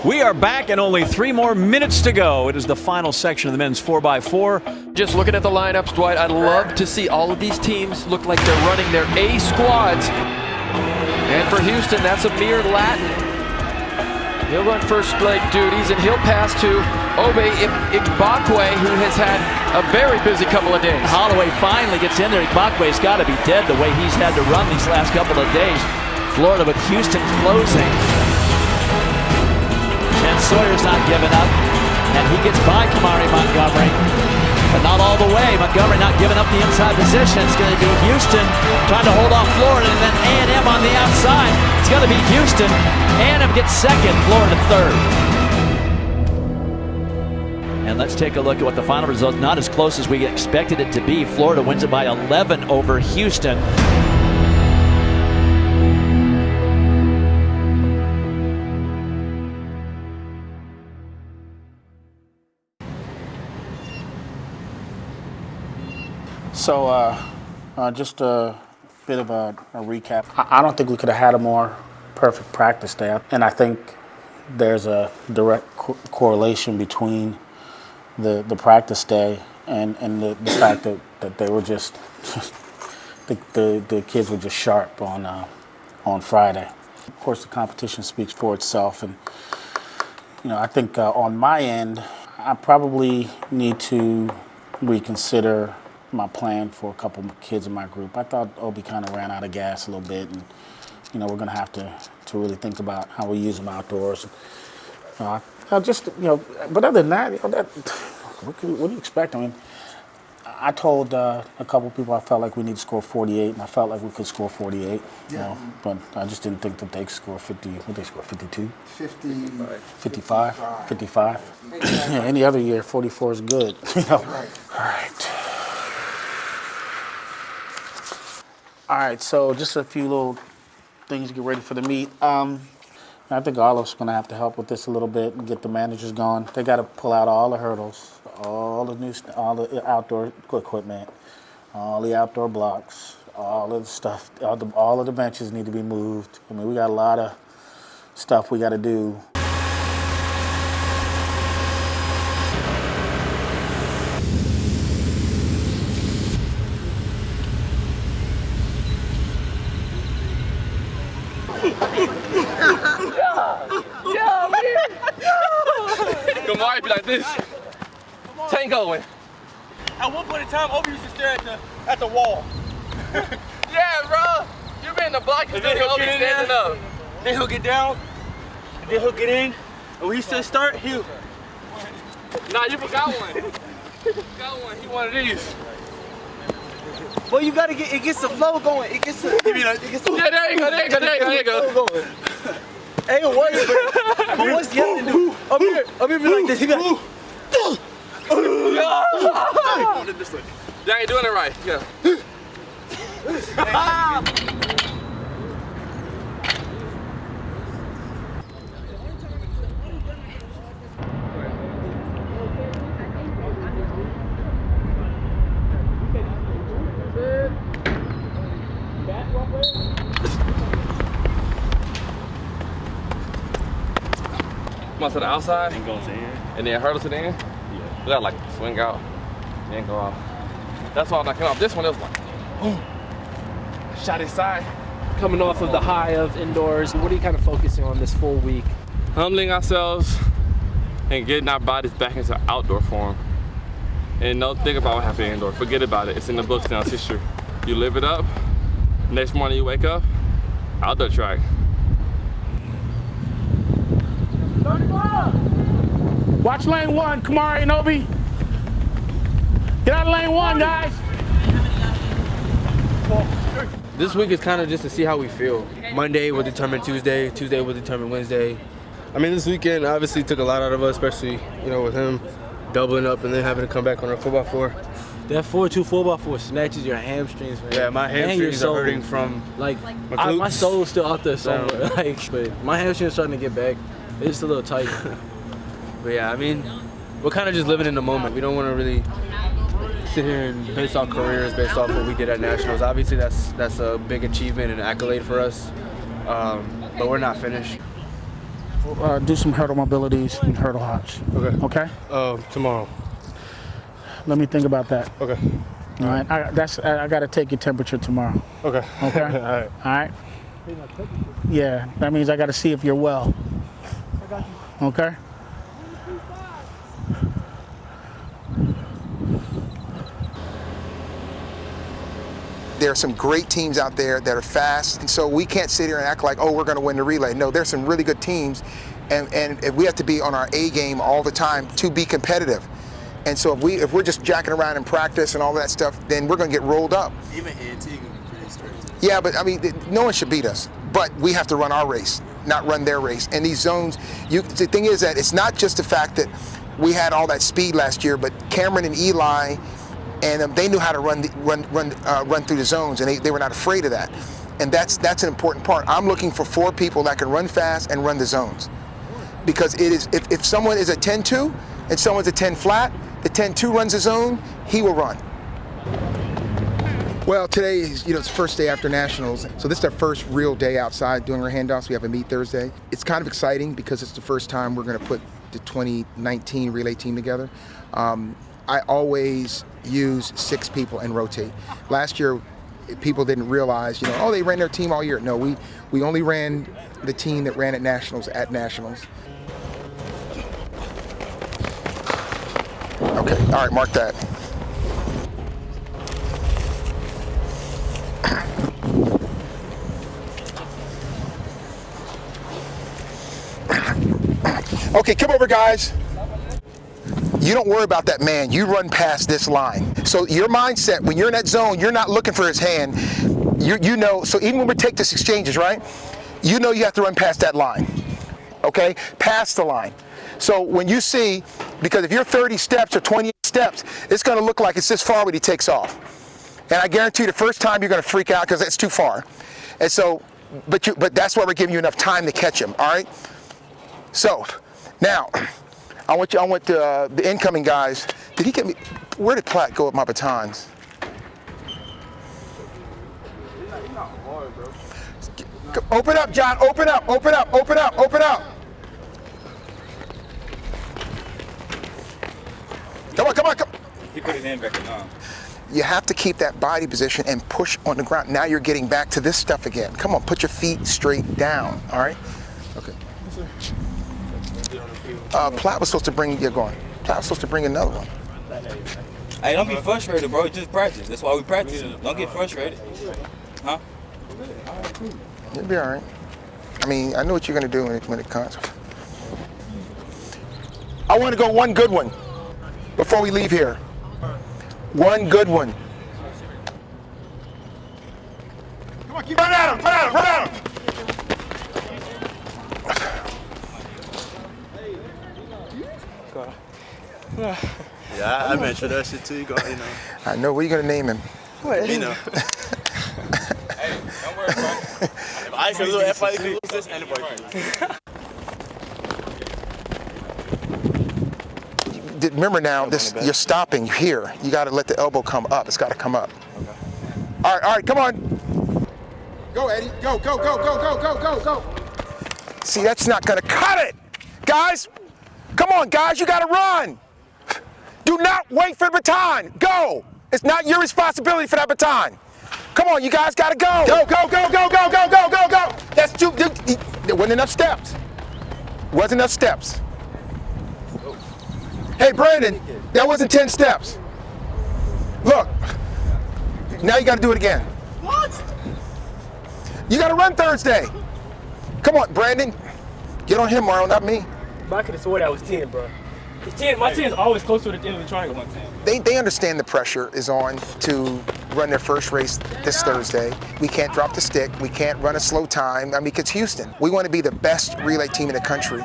We are back and only 3 more minutes to go. It is the final section of the men's 4x4. Just looking at the lineups, Dwight, I'd love to see all of these teams look like they're running their A squads. And for Houston, that's Amir Latin. He'll run first leg duties, and he'll pass to Obe Igbakwe, who has had a very busy couple of days. Holloway finally gets in there. Igbakwe's got to be dead the way he's had to run these last couple of days. Florida with Houston closing. And Sawyer's not giving up, and he gets by Kamari Montgomery, but not all the way. Montgomery not giving up the inside position. It's going to be Houston trying to hold off Florida, and then A&M on the outside. It's going to be Houston. A&M gets second, Florida third. And let's take a look at what the final result. Not as close as we expected it to be. Florida wins it by 11 over Houston. So just a bit of a recap. I don't think we could have had a more perfect practice day. And I think there's a direct correlation between the practice day and the fact that they were just, the kids were just sharp on Friday. Of course, the competition speaks for itself. And, I think on my end, I probably need to reconsider my plan for a couple of kids in my group. I thought Obi kind of ran out of gas a little bit, and we're going to have to really think about how we use them outdoors. But other than that, what do you expect? I mean, I told a couple of people I felt like we need to score 48, and I felt like we could score 48. Yeah. But I just didn't think that they could score 50. What they score, 52? 55. 55. Yeah, any other year, 44 is good. Right. All right. All right, so just a few little things to get ready for the meet. I think all of us are going to have to help with this a little bit and get the managers going. They got to pull out all the hurdles, all the outdoor equipment, all the outdoor blocks, all of the stuff. All of the benches need to be moved. I mean, we got a lot of stuff we got to do. Kamari be like this. Tangoing. At one point in time, Obi used to stare at the wall. Yeah, bro. You been in the block, you still Obi standing up. Then he'll get down, and then he'll get in. And when he says start, he'll. Nah, you forgot one. You forgot one. He one of these. Well, you gotta it gets the flow going. It gets the. Yeah, there you go. Ain't gonna worry, but what's the other dude? Up here be like this. He be like. Y'all ain't doing it right. Yeah. Come on to the outside. And goes in. And then hurdle to the end. Yeah. We gotta like swing out, then go off. That's why when I came off this one, it was like, boom. Shot inside. Coming off of the high of indoors, what are you kind of focusing on this full week? Humbling ourselves and getting our bodies back into outdoor form. And don't think about what happened indoor. Forget about it. It's in the books now. It's history. You live it up. Next morning you wake up, outdoor track. Watch lane 1, Kamari and Obi. Get out of lane 1, guys. This week is kind of just to see how we feel. Monday will determine Tuesday. Tuesday will determine Wednesday. I mean, this weekend obviously took a lot out of us, especially, with him doubling up and then having to come back on our 4x4. That 4-2 4x4 snatches your hamstrings, man. Yeah, my hamstrings are hurting from my soul's still out there somewhere. But my hamstrings are starting to get back. It's just a little tight. But yeah, I mean, we're kind of just living in the moment. We don't want to really sit here and base our careers based off what we did at Nationals. Obviously, that's a big achievement and an accolade for us, but we're not finished. do some hurdle mobilities and hurdle hops. Okay. Okay? Tomorrow. Let me think about that. Okay. All right? I got to take your temperature tomorrow. Okay. Okay? All right. All right? Yeah, that means I got to see if you're well. Okay? There are some great teams out there that are fast, and so we can't sit here and act like, oh, we're going to win the relay. No, there's some really good teams, and we have to be on our A game all the time to be competitive. And so if we're just jacking around in practice and all that stuff, then we're going to get rolled up. Even NT can be pretty straight. Yeah, but I mean, no one should beat us. But we have to run our race, not run their race. And these zones, the thing is that it's not just the fact that we had all that speed last year, but Cameron and Eli, and they knew how to run through the zones, and they were not afraid of that. And that's an important part. I'm looking for 4 people that can run fast and run the zones, because it is if someone is a 10-2 and someone's a 10 flat, the 10-2 runs the zone, he will run. Well, today is, it's the first day after Nationals, so this is our first real day outside doing our handoffs. We have a meet Thursday. It's kind of exciting because it's the first time we're going to put the 2019 relay team together. I always use 6 people and rotate. Last year, people didn't realize, oh, they ran their team all year. No, we only ran the team that ran at Nationals. Okay, all right, mark that. Okay, come over, guys. You don't worry about that man. You run past this line. So your mindset, when you're in that zone, you're not looking for his hand. You know, so even when we take this exchanges, right? You know you have to run past that line, okay? Past the line. So when you see, because if you're 30 steps or 20 steps, it's going to look like it's this far when he takes off. And I guarantee you the first time you're going to freak out because it's too far. And so, but that's why we're giving you enough time to catch him, all right? So, now, I want the incoming guys. Did he get me? Where did Platt go with my batons? Open up, John. Open up. Open up. Open up. Open up. Come on. Come on. Come. He put his hand back in on. You have to keep that body position and push on the ground. Now you're getting back to this stuff again. Come on. Put your feet straight down. All right. Okay. Platt was supposed to bring. You're going. Platt was supposed to bring another one. Hey, don't be frustrated, bro. Just practice. That's why we practice. Don't get frustrated. Huh? You'll be all right. I mean, I know what you're going to do when it comes. I want to go one good one before we leave here. One good one. Come on, keep run at him. Run at him. Run at him. Yeah, I mentioned that shit too. Go, I know. What are you going to name him? What? Hey, don't worry, bro. If I can lose this, anybody can lose. Remember now, you're stopping here. You got to let the elbow come up. It's got to come up. Okay. All right, come on. Go, Eddie. Go. See, that's not going to cut it. Guys, come on, guys. You got to run. Do not wait for the baton. Go. It's not your responsibility for that baton. Come on, you guys got to go. Go. That's too. There wasn't enough steps. Hey, Brandon, that wasn't 10 steps. Look, now you got to do it again. What? You got to run Thursday. Come on, Brandon. Get on him, Mario, not me. But I could have swore that was 10, bro. It's 10. My 10 is always close to the end of the triangle. They understand the pressure is on to run their first race this Thursday. We can't drop the stick. We can't run a slow time. I mean, it's Houston. We want to be the best relay team in the country.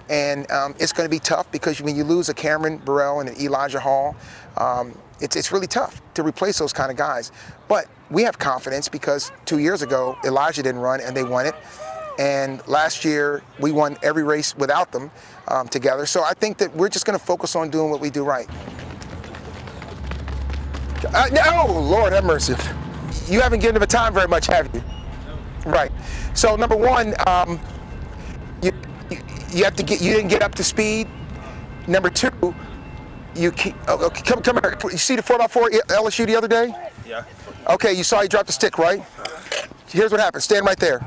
And it's going to be tough because when you lose a Cameron Burrell and an Elijah Hall, it's really tough to replace those kind of guys. But we have confidence because 2 years ago, Elijah didn't run and they won it. And last year, we won every race without them together. So I think that we're just going to focus on doing what we do right. Oh, Lord have mercy. You haven't given him a time very much, have you? No. Right. So number one, you didn't get up to speed. Number 2, you keep, okay, come here. You see the 4x4 LSU the other day? Yeah. Okay, you saw he dropped the stick, right? Here's what happened. Stand right there.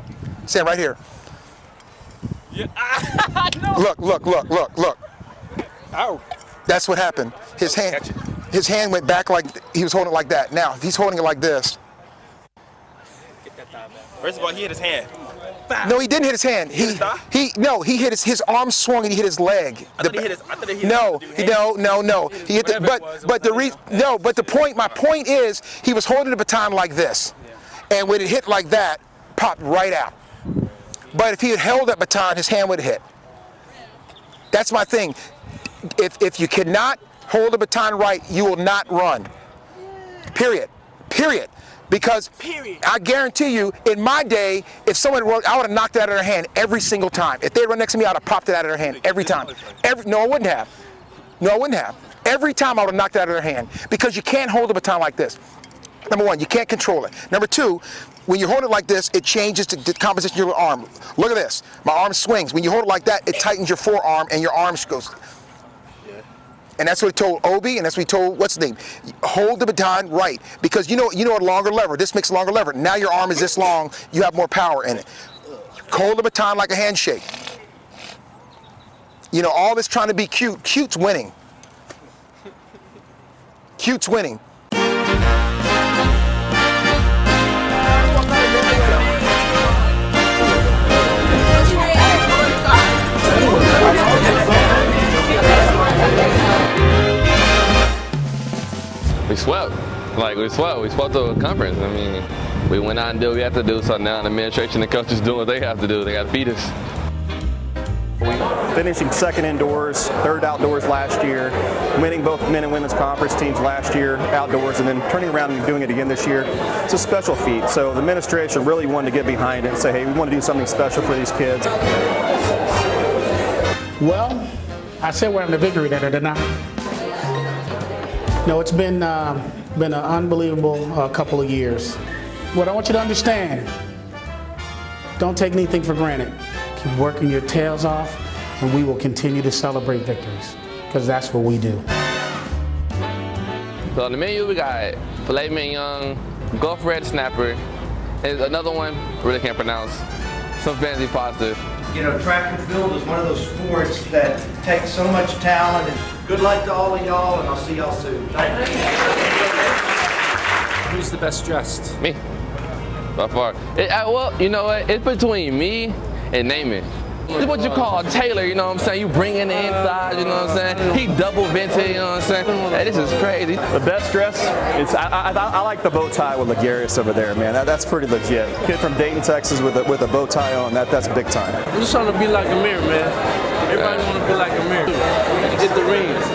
Stand right here. Yeah. No. Look. Ow. That's what happened. His hand went back like he was holding it like that. Now, if he's holding it like this. First of all, he hit his hand. No, he didn't hit his hand. He hit his arm swung and he hit his leg. I thought he hit his No. He hit the point. My point is, he was holding the baton like this, and when it hit like that, popped right out. But if he had held that baton, his hand would have hit. That's my thing. If you cannot hold the baton right, you will not run. Period. Because I guarantee you, in my day, if someone run, I would have knocked it out of their hand every single time. If they run next to me, I would have popped it out of their hand every time. No, I wouldn't have. Every time I would have knocked it out of their hand, because you can't hold the baton like this. Number 1, you can't control it. Number 2, when you hold it like this, it changes the composition of your arm. Look at this. My arm swings. When you hold it like that, it tightens your forearm and your arm goes. And that's what he told Obi, and that's what he told, what's his name? Hold the baton right, because you know a longer lever. This makes a longer lever. Now your arm is this long, you have more power in it. Hold the baton like a handshake. You know, all this trying to be cute. Cute's winning. Cute's winning. We swept. We swept the conference. I mean, we went out and did what we had to do, so now the administration and coaches doing what they have to do. They got to feed us. Finishing second indoors, third outdoors last year, winning both men and women's conference teams last year outdoors, and then turning around and doing it again this year. It's a special feat. So the administration really wanted to get behind it and say, hey, we want to do something special for these kids. Well, I said we're having a victory there, didn't I? No, it's been an unbelievable couple of years. What I want you to understand, don't take anything for granted. Keep working your tails off, and we will continue to celebrate victories, because that's what we do. So on the menu, we got filet mignon, Gulf red snapper, and another one, really can't pronounce, some fancy pasta. You know, track and field is one of those sports that takes so much talent, and good luck to all of y'all, and I'll see y'all soon. Thank you. Who's the best dressed? Me, by far. Well, you know what? It's between me and Naaman. This is what you call a tailor, you know what I'm saying? You bring in the inside, you know what I'm saying? He double vented, you know what I'm saying? Hey, this is crazy. The best dress, I like the bow tie with Legarius over there, man. That's pretty legit. Kid from Dayton, Texas with a bow tie on, that's big time. I'm just trying to be like Amir, man. Everybody want to be like Amir. Get the rings.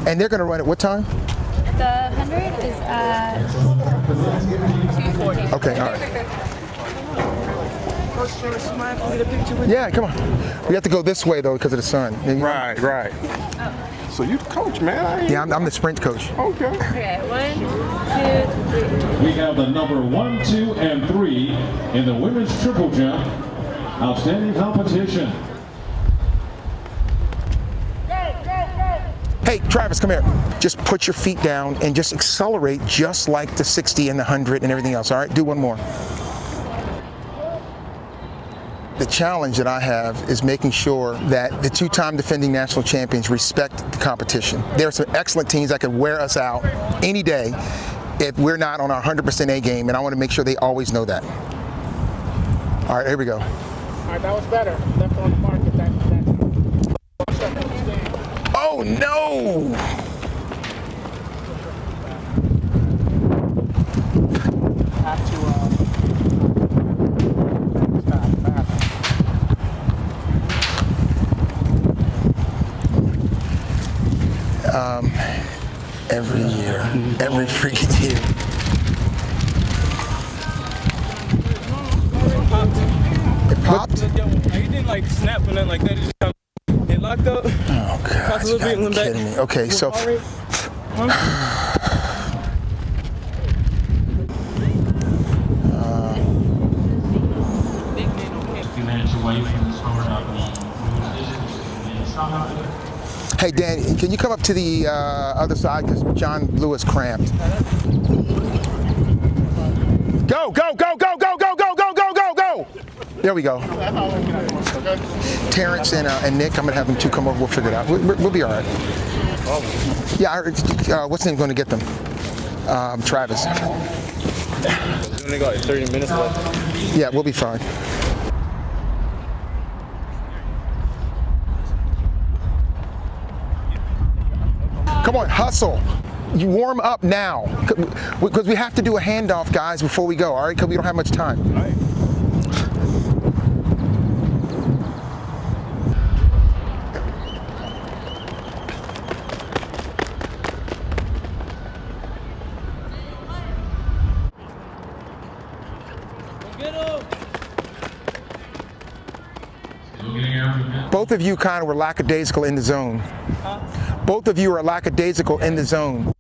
And they're going to run at what time? The 100 is at 2:40. Okay, all right. Yeah, come on. We have to go this way though because of the sun. Right. So you the coach, man. Yeah, I'm the sprint coach. Okay. Okay, 1, 2, 3. We have the number 1, 2, and 3 in the women's triple jump. Outstanding competition. Hey, Travis, come here. Just put your feet down and just accelerate just like the 60 and the 100 and everything else, all right? Do one more. The challenge that I have is making sure that the two-time defending national champions respect the competition. There are some excellent teams that could wear us out any day if we're not on our 100% A game, and I want to make sure they always know that. All right, here we go. All right, that was better. Left on the mark at that. Oh, no! Have to, every year, every freaking year. It popped? He didn't like snap or nothing like that. It just kind of get locked up. Oh God, you gotta be kidding me. Okay, so. Financial Hey, Dan, can you come up to the other side because John Lewis cramped. Go, go, go, go, go, go, go, go, go, go, go! There we go. Terrence and Nick, I'm going to have them two come over. We'll figure it out. We'll be all right. Yeah, what's the name going to get them? Travis. We only got 30 minutes left. Yeah, we'll be fine. Come on, hustle. You warm up now. Because we have to do a handoff, guys, before we go, all right? Because we don't have much time. All right. Both of you kind of were lackadaisical in the zone. Both of you are lackadaisical in the zone.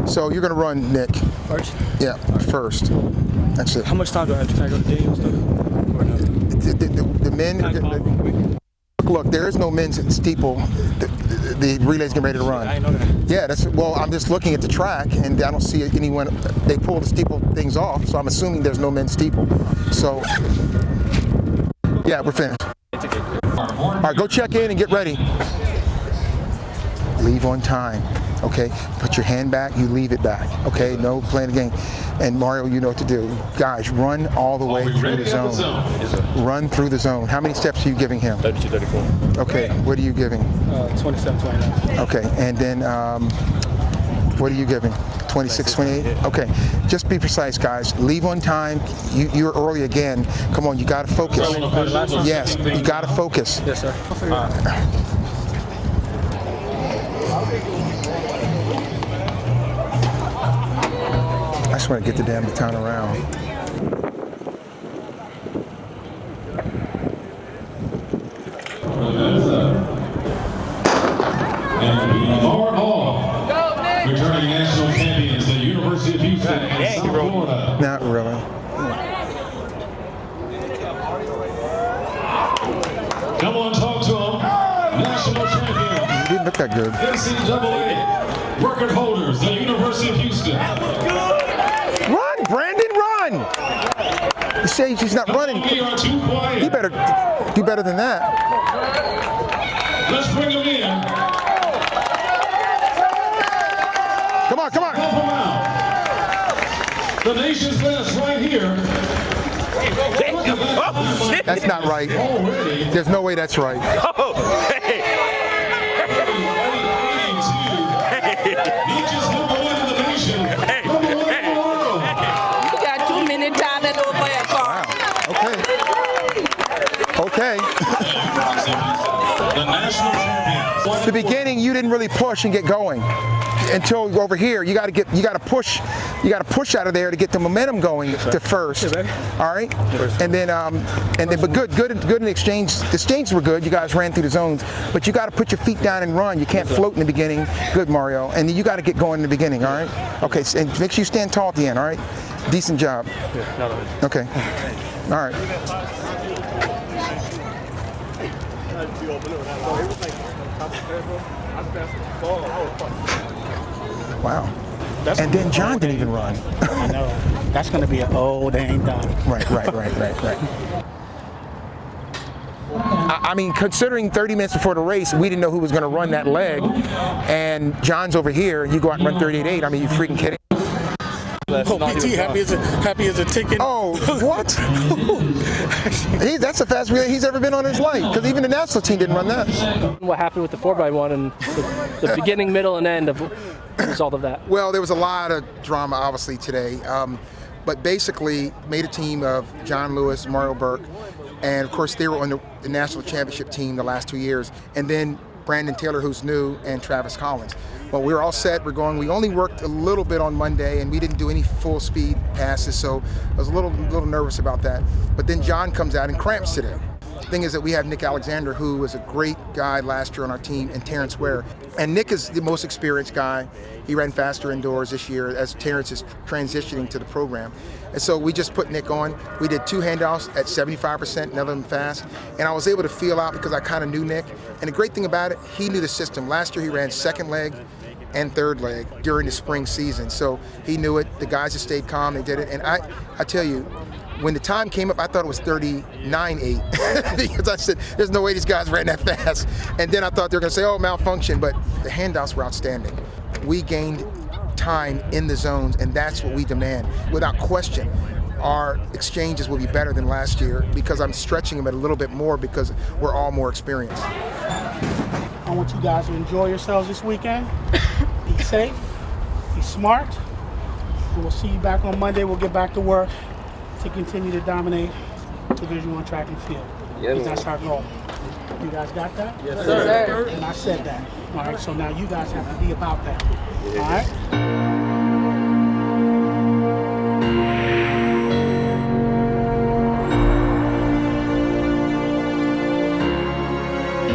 So you're going to run, Nick. First? Yeah, first. That's it. How much time do I have? Can I go to Daniel stuff? Or no? The men, look, there is no men's steeple. The relay's getting ready to run. I know that. Yeah, well, I'm just looking at the track and I don't see anyone. They pull the steeple things off, so I'm assuming there's no men's steeple. So, yeah, we're finished. All right, go check in and get ready. Leave on time, okay? Put your hand back, you leave it back, okay? No playing the game. And Mario, you know what to do. Guys, run all the way through the zone. Run through the zone. How many steps are you giving him? 32, 34. Okay, what are you giving? 27, 29. Okay, and then what are you giving? 26, 28? Okay, just be precise, guys. Leave on time. You're early again. Come on, you got to focus. Yes, you got to focus. Yes, sir. I just want to get the damn baton around. Returning national champions, the University of Houston and South Florida. Not really. Come on, talk to them. National champions. You didn't look that good. NCAA record holders, the University of Houston. Run, Brandon, run! You say he's not running. He better do better than that. Let's bring him in. Come on, come on. Help him out. The nation's best right here. That's not right. There's no way that's right. Okay. The national champions. The beginning, you didn't really push and get going until over here. You got to push out of there to get the momentum going to first. All right, and then, but good in the exchange. The exchanges were good. You guys ran through the zones, but you got to put your feet down and run. You can't float in the beginning. Good, Mario, and then you got to get going in the beginning. All right. Okay, and make sure you stand tall at the end. All right. Decent job. Okay. All right. Wow. And then John didn't even run. I know. That's going to be they ain't done. Right. I mean, considering 30 minutes before the race, we didn't know who was going to run that leg. And John's over here. You go out and run 38.8. I mean, you freaking kidding? Oh, PT happy as a ticket. Oh, what? That's the fastest relay he's ever been on in his life. Because even the national team didn't run that. What happened with the 4x1 and the beginning, middle, and end of the result of that? Well, there was a lot of drama, obviously, today. But basically, made a team of John Lewis, Mario Burke, and of course, they were on the national championship team the last 2 years. And then Brandon Taylor, who's new, and Travis Collins. Well, we were all set. We're going. We only worked a little bit on Monday, and we didn't do any full speed passes, so I was a little nervous about that. But then John comes out and cramps today. thing is that we have Nick Alexander, who was a great guy last year on our team, and Terrence Ware. And Nick is the most experienced guy. He ran faster indoors this year as Terrence is transitioning to the program. And so we just put Nick on. We did 2 handoffs at 75%, none of them fast. And I was able to feel out because I kind of knew Nick. And the great thing about it, he knew the system. Last year he ran second leg and third leg during the spring season. So he knew it. The guys have stayed calm, they did it. And I tell you, when the time came up, I thought it was 39.8 because I said, there's no way these guys ran that fast. And then I thought they were going to say, oh, malfunction, but the handoffs were outstanding. We gained time in the zones, and that's what we demand. Without question, our exchanges will be better than last year because I'm stretching them a little bit more because we're all more experienced. I want you guys to enjoy yourselves this weekend. Be safe, be smart, and we'll see you back on Monday. We'll get back to work to continue to dominate Division I track and field. Because that's our goal. You guys got that? Yes, sir. And I said that. All right, so now you guys have to be about that. All right?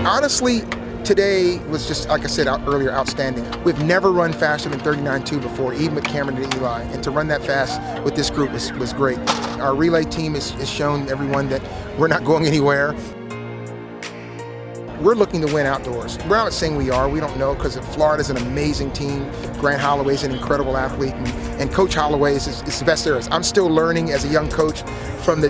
Honestly, today was just, like I said earlier, outstanding. We've never run faster than 39.2 before, even with Cameron and Eli. And to run that fast with this group was great. Our relay team has shown everyone that we're not going anywhere. We're looking to win outdoors. We're not saying we are, we don't know, because Florida's an amazing team. Grant Holloway's an incredible athlete, and Coach Holloway is the best there is. I'm still learning as a young coach from the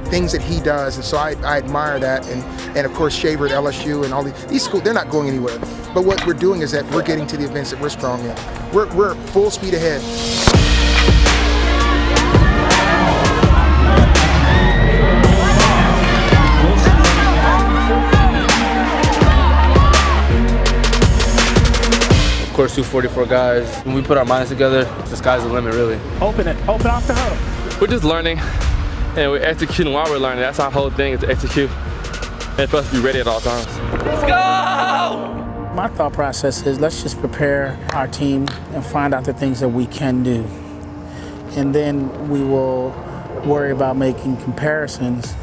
things that he does, and so I admire that. And of course Shaver at LSU and all these schools, they're not going anywhere. But what we're doing is that we're getting to the events that we're strong in. We're full speed ahead. Of course, 244 guys. When we put our minds together, the sky's the limit, really. Open off the hub. We're just learning, and we're executing while we're learning. That's our whole thing, is to execute, and for us to be ready at all times. Let's go! My thought process is let's just prepare our team and find out the things that we can do. And then we will worry about making comparisons,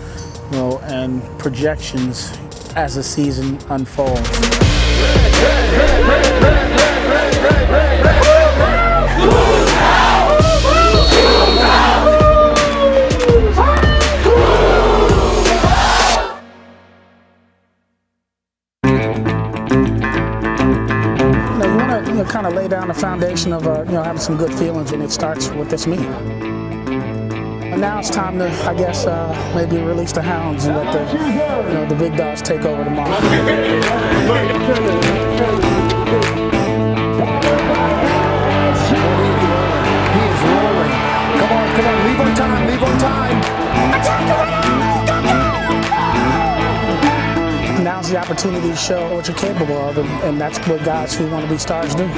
and projections as the season unfolds. You want to kind of lay down the foundation of having some good feelings, and it starts with this meet. And now it's time to, I guess, maybe release the hounds and let the big dogs take over tomorrow. Come on, leave on time, leave on time. Now's the opportunity to show what you're capable of, and that's what guys who want to be stars do.